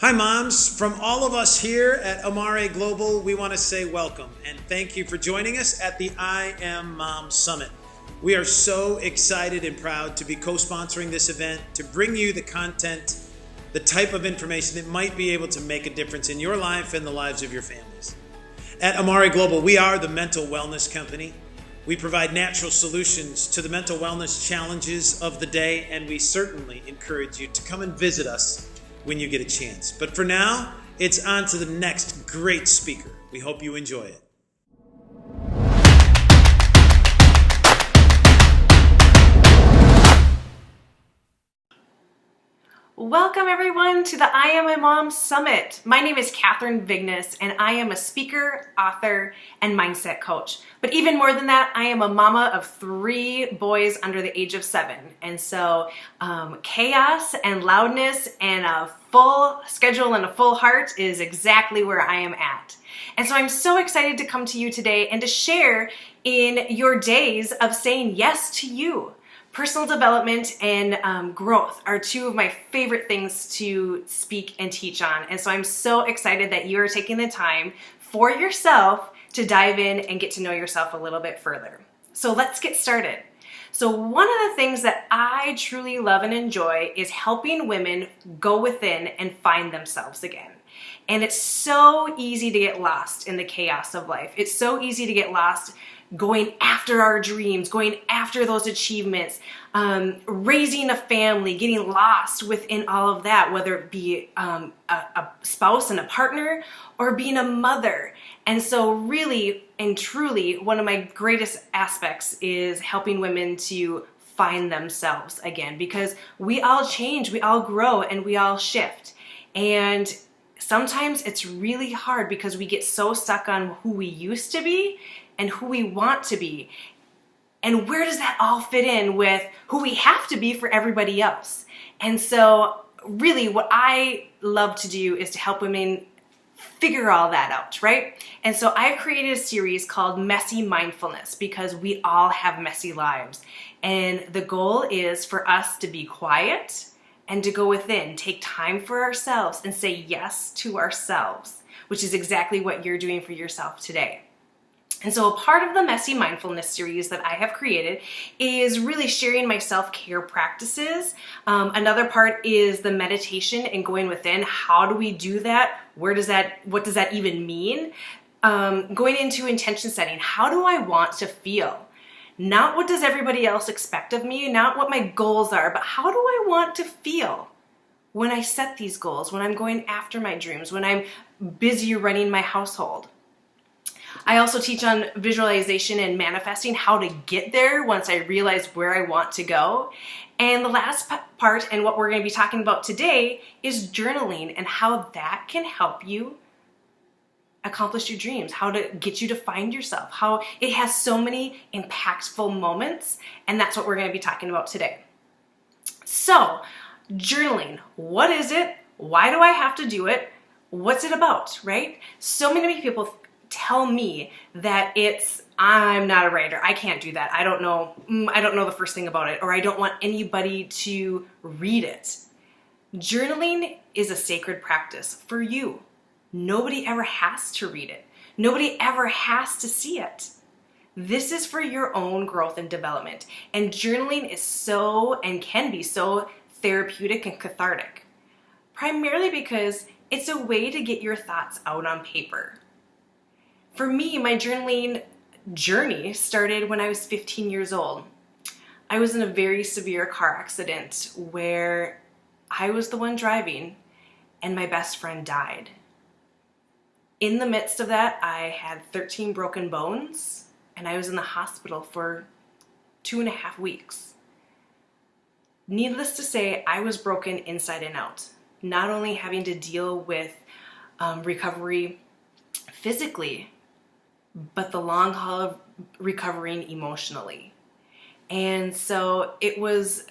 Hi moms, from all of us here at Amare Global, we want to say welcome and thank you for joining us at the IAmAMom Summit. We are so excited and proud to be co-sponsoring this event to bring you the content, the type of information that might be able to make a difference in your life and the lives of your families. At Amare Global, we are the mental wellness company. We provide natural solutions to the mental wellness challenges of the day, and we certainly encourage you to come and visit us when you get a chance. But for now, it's on to the next great speaker. We hope you enjoy it. Welcome everyone to the IAmAMom Summit. My name is Kathryn Vignes and I am a speaker, author, and mindset coach. But even more than that, I am a mama of 3 boys under the age of 7. And so chaos and loudness and a full schedule and a full heart is exactly where I am at. And so I'm so excited to come to you today and to share in your days of saying yes to you. Personal development and growth are 2 of my favorite things to speak and teach on. And so I'm so excited that you are taking the time for yourself to dive in and get to know yourself a little bit further. So let's get started. So one of the things that I truly love and enjoy is helping women go within and find themselves again. And it's so easy to get lost in the chaos of life. It's so easy to get lost going after our dreams, going after those achievements, raising a family, getting lost within all of that, whether it be a spouse and a partner or being a mother. And so really and truly, one of my greatest aspects is helping women to find themselves again, because we all change, we all grow, and we all shift. And sometimes it's really hard because we get so stuck on who we used to be and who we want to be. And where does that all fit in with who we have to be for everybody else? And so really what I love to do is to help women figure all that out, right? And so I've created a series called Messy Mindfulness because we all have messy lives. And the goal is for us to be quiet and to go within, take time for ourselves and say yes to ourselves, which is exactly what you're doing for yourself today. And so a part of the Messy Mindfulness series that I have created is really sharing my self-care practices. Another part is the meditation and going within. How do we do that? What does that even mean? Going into intention setting. How do I want to feel? Not what does everybody else expect of me, not what my goals are, but how do I want to feel when I set these goals, when I'm going after my dreams, when I'm busy running my household? I also teach on visualization and manifesting, how to get there once I realize where I want to go. And the last part, and what we're going to be talking about today, is journaling and how that can help you accomplish your dreams, how to get you to find yourself, how it has so many impactful moments, and that's what we're going to be talking about today. So, journaling, what is it? Why do I have to do it? What's it about, right? So many people tell me that I'm not a writer, I can't do that, I don't know the first thing about it, or I don't want anybody to read it. Journaling is a sacred practice for you. Nobody ever has to read it. Nobody ever has to see it. This is for your own growth and development. And journaling is so, and can be so, therapeutic and cathartic. Primarily because it's a way to get your thoughts out on paper. For me, my journaling journey started when I was 15 years old. I was in a very severe car accident where I was the one driving and my best friend died. In the midst of that, I had 13 broken bones and I was in the hospital for 2.5 weeks. Needless to say, I was broken inside and out. Not only having to deal with recovery physically, but the long haul of recovering emotionally. And so it was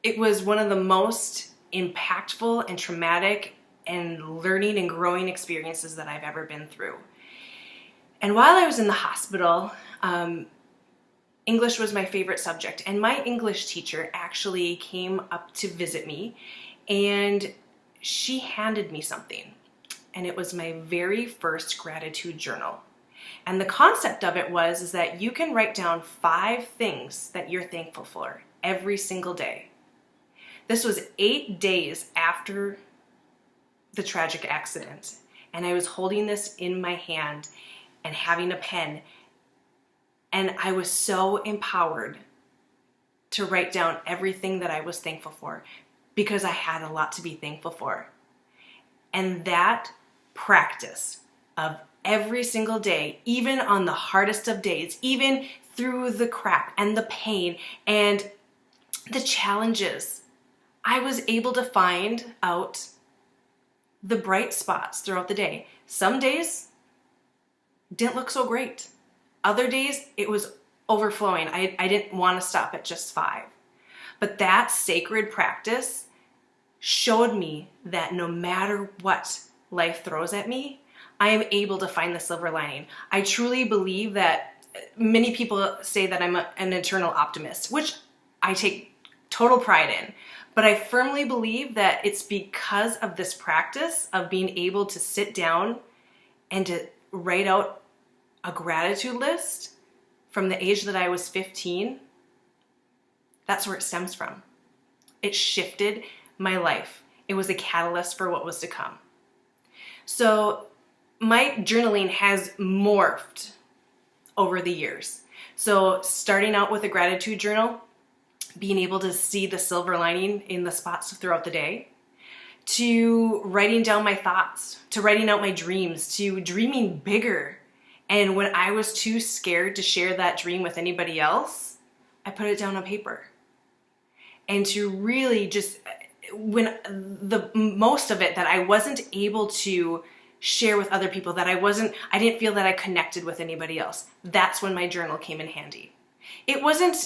one of the most impactful and traumatic and learning and growing experiences that I've ever been through. And while I was in the hospital, English was my favorite subject, and my English teacher actually came up to visit me, and she handed me something, and it was my very first gratitude journal. And the concept of it is that you can write down 5 things that you're thankful for every single day. This was 8 days after the tragic accident, and I was holding this in my hand and having a pen, and I was so empowered to write down everything that I was thankful for, because I had a lot to be thankful for. And that practice of every single day, even on the hardest of days, even through the crap and the pain and the challenges, I was able to find out the bright spots throughout the day. Some days didn't look so great. Other days it was overflowing. I didn't want to stop at just 5. But that sacred practice showed me that no matter what life throws at me, I am able to find the silver lining. I truly believe that many people say that I'm an eternal optimist, which I take total pride in. But I firmly believe that it's because of this practice of being able to sit down and to write out a gratitude list from the age that I was 15. That's where it stems from. It shifted my life. It was a catalyst for what was to come. So my journaling has morphed over the years. So starting out with a gratitude journal, being able to see the silver lining in the spots throughout the day, to writing down my thoughts, to writing out my dreams, to dreaming bigger. And when I was too scared to share that dream with anybody else, I put it down on paper. And to really just, when the most of it that I wasn't able to share with other people, that I didn't feel that I connected with anybody else, that's when my journal came in handy. It wasn't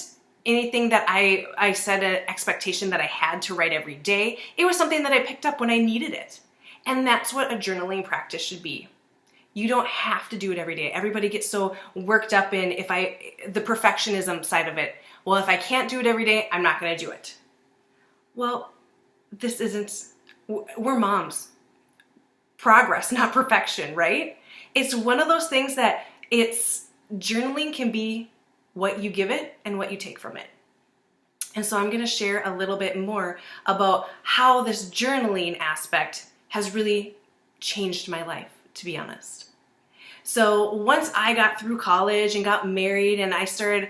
anything that I set an expectation that I had to write every day. It was something that I picked up when I needed it. And that's what a journaling practice should be. You don't have to do it every day. Everybody gets so worked up in the perfectionism side of it. Well, if I can't do it every day, I'm not going to do it. Well, we're moms. Progress, not perfection, right? It's one of those things that journaling can be what you give it and what you take from it. And so I'm going to share a little bit more about how this journaling aspect has really changed my life, to be honest. So once I got through college and got married, and I started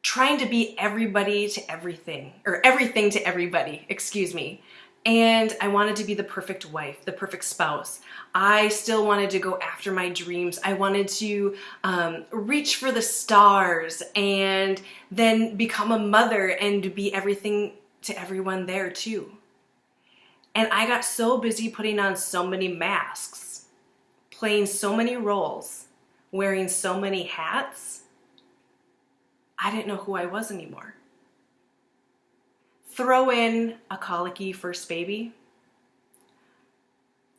trying to be everybody to everything, or everything to everybody, and I wanted to be the perfect wife, the perfect spouse. I still wanted to go after my dreams. I wanted to reach for the stars and then become a mother and be everything to everyone there too. And I got so busy putting on so many masks, playing so many roles, wearing so many hats, I didn't know who I was anymore. Throw in a colicky first baby,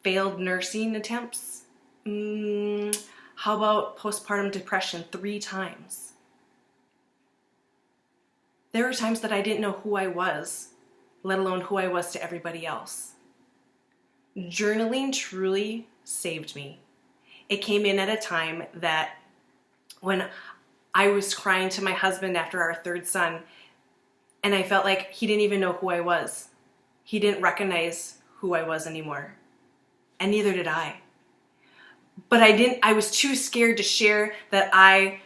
failed nursing attempts. How about postpartum depression 3 times? There were times that I didn't know who I was, let alone who I was to everybody else. Journaling truly saved me. It came in at a time that when I was crying to my husband after our 3rd son, and I felt like he didn't even know who I was. He didn't recognize who I was anymore. And neither did I. But I was too scared to share that I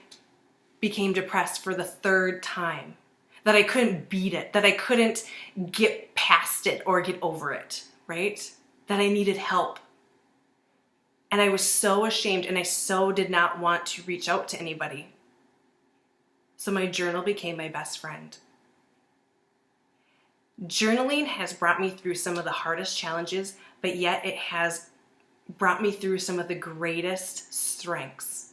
became depressed for the 3rd time. That I couldn't beat it. That I couldn't get past it or get over it, right? That I needed help. And I was so ashamed, and I so did not want to reach out to anybody. So my journal became my best friend. Journaling has brought me through some of the hardest challenges, but yet it has brought me through some of the greatest strengths.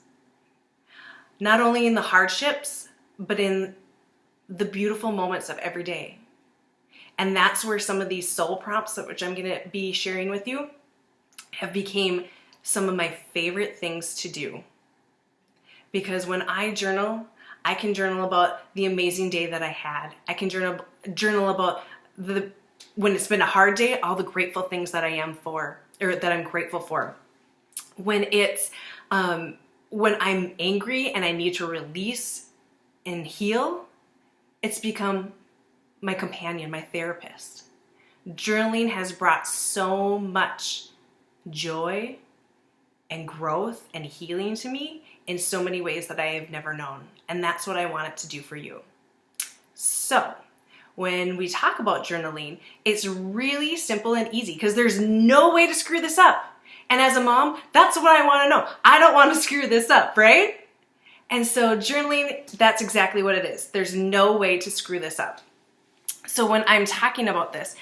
Not only in the hardships, but in the beautiful moments of every day. And that's where some of these soul prompts, which I'm going to be sharing with you, have become some of my favorite things to do. Because when I journal, I can journal about the amazing day that I had. I can journal about the when it's been a hard day, all the grateful things that I'm grateful for. When it's, when I'm angry and I need to release and heal, it's become my companion, my therapist. Journaling has brought so much joy and growth and healing to me in so many ways that I have never known. And that's what I want it to do for you. So when we talk about journaling, it's really simple and easy because there's no way to screw this up. And as a mom, that's what I want to know. I don't want to screw this up, right? And so journaling, that's exactly what it is. There's no way to screw this up. So when I'm talking about this,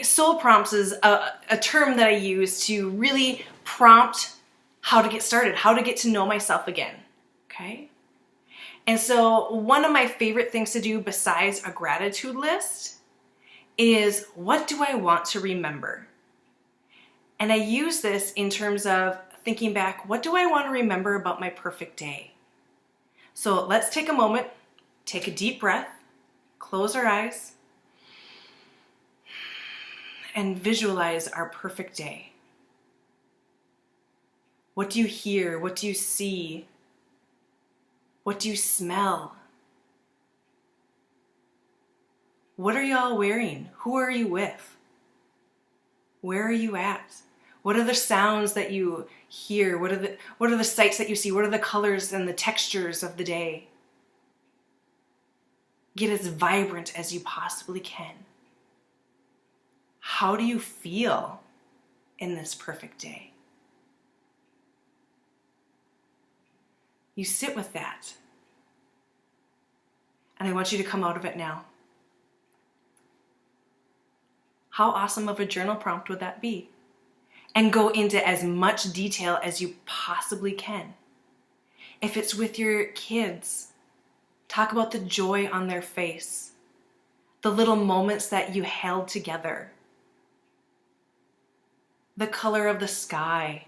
soul prompts is a term that I use to really prompt how to get started, how to get to know myself again, okay? And so one of my favorite things to do besides a gratitude list is, what do I want to remember? And I use this in terms of thinking back, what do I want to remember about my perfect day? So let's take a moment, take a deep breath, close our eyes, and visualize our perfect day. What do you hear? What do you see? What do you smell? What are y'all wearing? Who are you with? Where are you at? What are the sounds that you hear? What are the sights that you see? What are the colors and the textures of the day? Get as vibrant as you possibly can. How do you feel in this perfect day? You sit with that. And I want you to come out of it now. How awesome of a journal prompt would that be? And go into as much detail as you possibly can. If it's with your kids, talk about the joy on their face, the little moments that you held together, the color of the sky,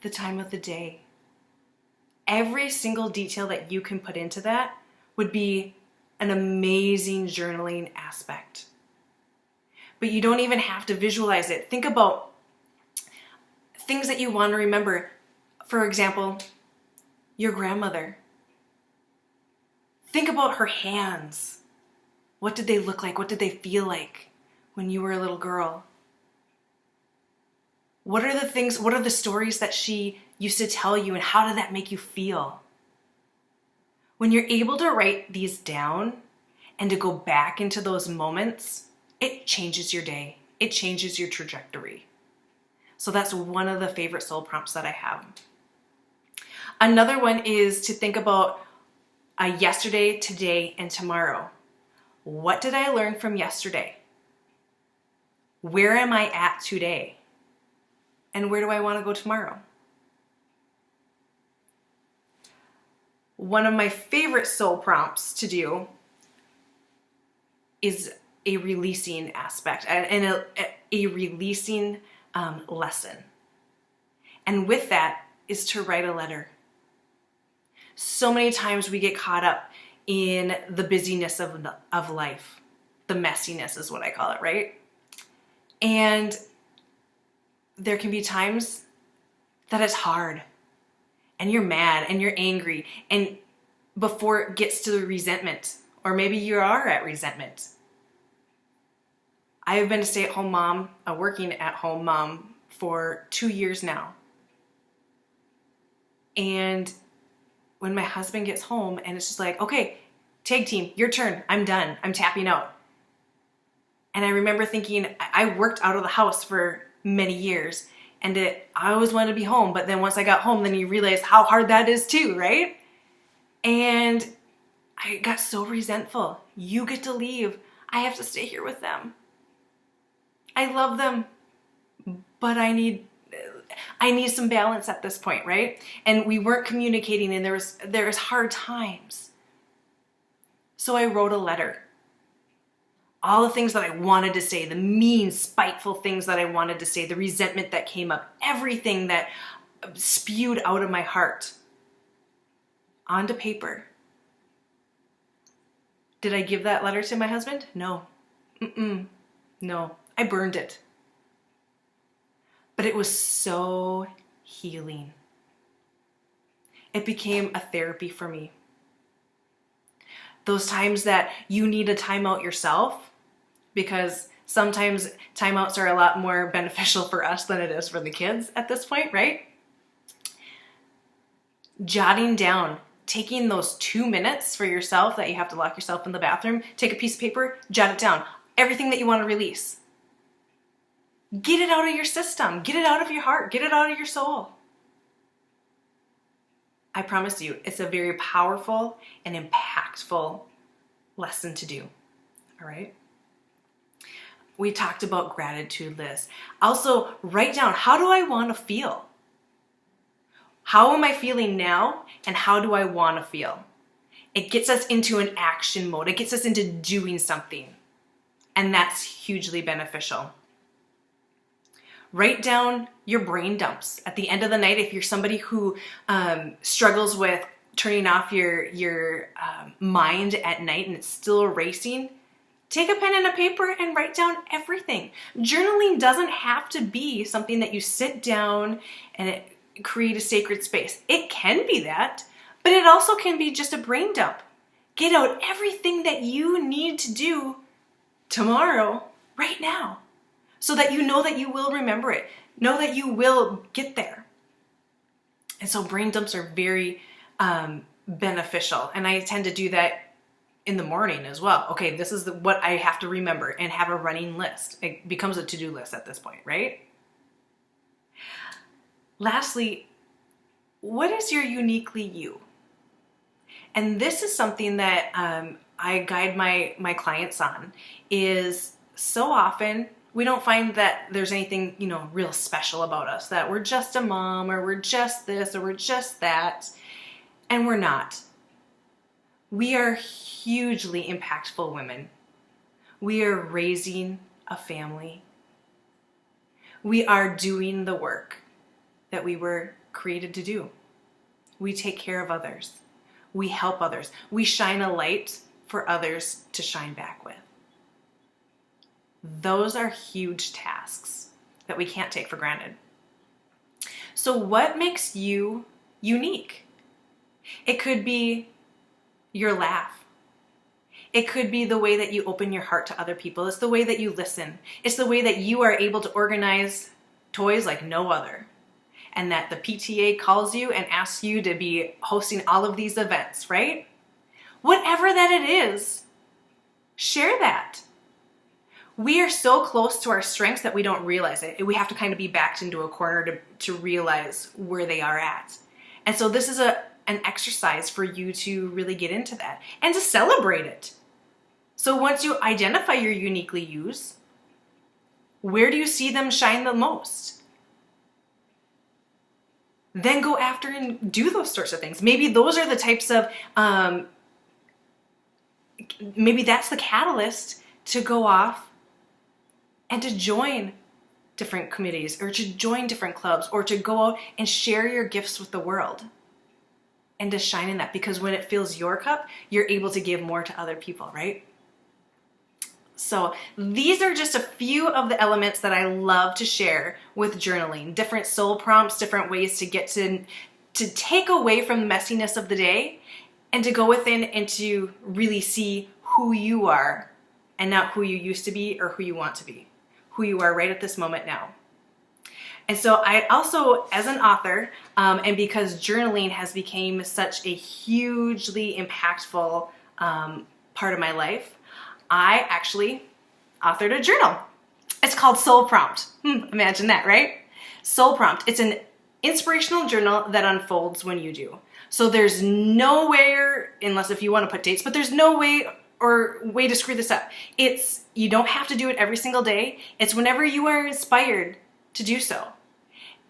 the time of the day. Every single detail that you can put into that would be an amazing journaling aspect. But you don't even have to visualize it. Think about things that you want to remember. For example, your grandmother. Think about her hands. What did they look like? What did they feel like when you were a little girl? What are the stories that she used to tell you, and how did that make you feel? When you're able to write these down and to go back into those moments, it changes your day. It changes your trajectory. So that's one of the favorite soul prompts that I have. Another one is to think about yesterday, today, and tomorrow. What did I learn from yesterday? Where am I at today? And where do I want to go tomorrow? One of my favorite soul prompts to do is a releasing aspect and a releasing lesson. And with that is to write a letter. So many times we get caught up in the busyness of life. The messiness is what I call it, right? And there can be times that it's hard and you're mad and you're angry, and before it gets to the resentment, or maybe you are at resentment. I have been a stay-at-home mom, a working at-home mom for 2 years now. And when my husband gets home and it's just like, okay, tag team, your turn. I'm done. I'm tapping out. And I remember thinking, I worked out of the house for many years, and I always wanted to be home. But then once I got home, then you realize how hard that is too, right? And I got so resentful. You get to leave. I have to stay here with them. I love them, but I need some balance at this point, right? And we weren't communicating, and there was hard times. So I wrote a letter. All the things that I wanted to say, the mean, spiteful things that I wanted to say, the resentment that came up, everything that spewed out of my heart onto paper. Did I give that letter to my husband? No. No, I burned it. But it was so healing. It became a therapy for me. Those times that you need a timeout yourself, because sometimes timeouts are a lot more beneficial for us than it is for the kids at this point, right? Jotting down, taking those 2 minutes for yourself that you have to lock yourself in the bathroom, take a piece of paper, jot it down. Everything that you want to release. Get it out of your system. Get it out of your heart. Get it out of your soul. I promise you, it's a very powerful and impactful lesson to do. All right? We talked about gratitude lists. Also, write down, how do I want to feel? How am I feeling now, and how do I want to feel? It gets us into an action mode. It gets us into doing something. And that's hugely beneficial. Write down your brain dumps. At the end of the night, if you're somebody who struggles with turning off your mind at night and it's still racing, take a pen and a paper and write down everything. Journaling doesn't have to be something that you sit down and create a sacred space. It can be that, but it also can be just a brain dump. Get out everything that you need to do tomorrow, right now, so that you know that you will remember it. Know that you will get there. And so brain dumps are very beneficial. And I tend to do that in the morning as well. Okay, this is what I have to remember, and have a running list. It becomes a to-do list at this point, right? Lastly, what is your uniquely you? And this is something that I guide my clients on, is so often we don't find that there's anything, real special about us, that we're just a mom, or we're just this, or we're just that. And we're not. We are hugely impactful women. We are raising a family. We are doing the work that we were created to do. We take care of others. We help others. We shine a light for others to shine back with. Those are huge tasks that we can't take for granted. So what makes you unique? It could be your laugh. It could be the way that you open your heart to other people. It's the way that you listen. It's the way that you are able to organize toys like no other. And that the PTA calls you and asks you to be hosting all of these events, right? Whatever that it is, share that. We are so close to our strengths that we don't realize it. We have to kind of be backed into a corner to realize where they are at. And so this is an exercise for you to really get into that and to celebrate it. So once you identify your uniquely yous, where do you see them shine the most? Then go after and do those sorts of things. Maybe those are the types of, maybe that's the catalyst to go off and to join different committees, or to join different clubs, or to go out and share your gifts with the world and to shine in that. Because when it fills your cup, you're able to give more to other people, right? So these are just a few of the elements that I love to share with journaling. Different soul prompts, different ways to get to take away from the messiness of the day and to go within and to really see who you are, and not who you used to be or who you want to be. Who you are right at this moment now. And so I also, as an author, and because journaling has become such a hugely impactful part of my life, I actually authored a journal. It's called Soul Prompt. Imagine that, right? Soul Prompt. It's an inspirational journal that unfolds when you do. So there's nowhere, unless if you want to put dates, but there's no way to screw this up. You don't have to do it every single day. It's whenever you are inspired to do so.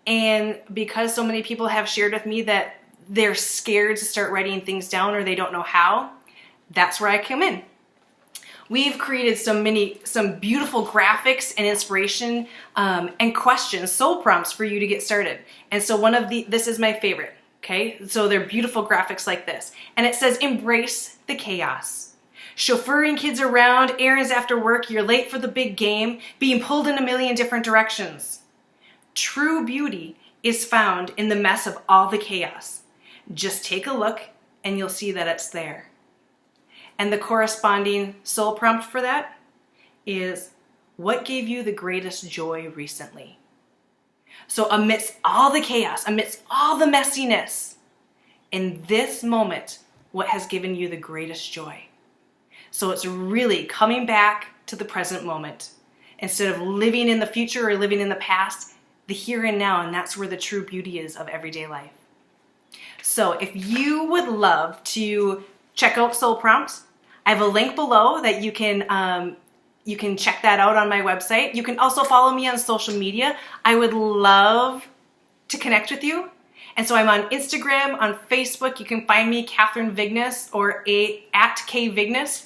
And because so many people have shared with me that they're scared to start writing things down, or they don't know how, that's where I come in. We've created some beautiful graphics and inspiration and questions, soul prompts for you to get started. And so this is my favorite, okay? So they're beautiful graphics like this. And it says, embrace the chaos. chauffeuring kids around, errands after work, you're late for the big game, being pulled in a million different directions. True beauty is found in the mess of all the chaos. Just take a look and you'll see that it's there. And the corresponding soul prompt for that is, what gave you the greatest joy recently? So amidst all the chaos, amidst all the messiness, in this moment, what has given you the greatest joy? So it's really coming back to the present moment. Instead of living in the future or living in the past, the here and now, and that's where the true beauty is of everyday life. So if you would love to check out soul prompts, I have a link below that you can check that out on my website. You can also follow me on social media. I would love to connect with you. And so I'm on Instagram, on Facebook. You can find me, KathrynVignes, or at KVignes.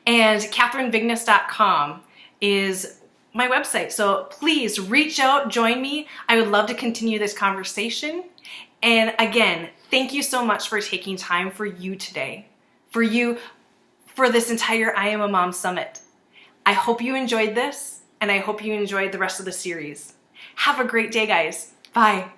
And KathrynVignes.com is my website. So please reach out, join me. I would love to continue this conversation. And again, thank you so much for taking time for you today, for this entire I Am a Mom Summit. I hope you enjoyed this, and I hope you enjoyed the rest of the series. Have a great day, guys. Bye.